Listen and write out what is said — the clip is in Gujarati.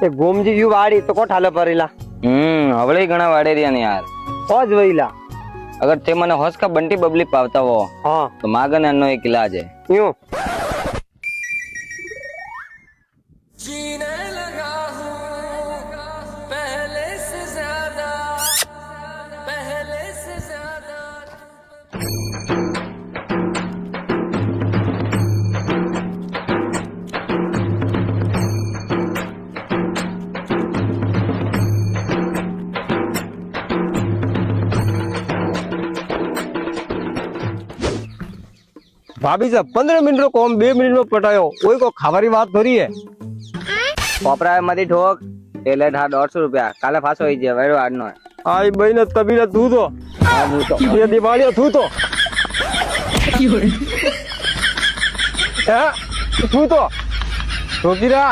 તે ગોમજી યુ વાડી તો કોઠાલે પરેલા હવળી ઘણા વાડે રહ્યા ને યાર હોજ વઈલા અગર તે મને હોશ કા બંટી બબલી પાવતા હો હા તો માગન એનો એક ઇલાજ है યુ जीने लगा हूँ पहले से ज्यादा ભાભી સાહેબ 15 મિનિટ નો કોમ 2 મિનિટ માં પટાયો ઓય કો ખાવાની વાત ધરી હે કોપરા માંથી ઠોક એટલે હા 150 રૂપિયા કાલે પાછો આવી જાય વેડો આડનો આઈ બઈને તબીને તું તો એ દિવાળીઓ તું તો હે તું તો રોકી રા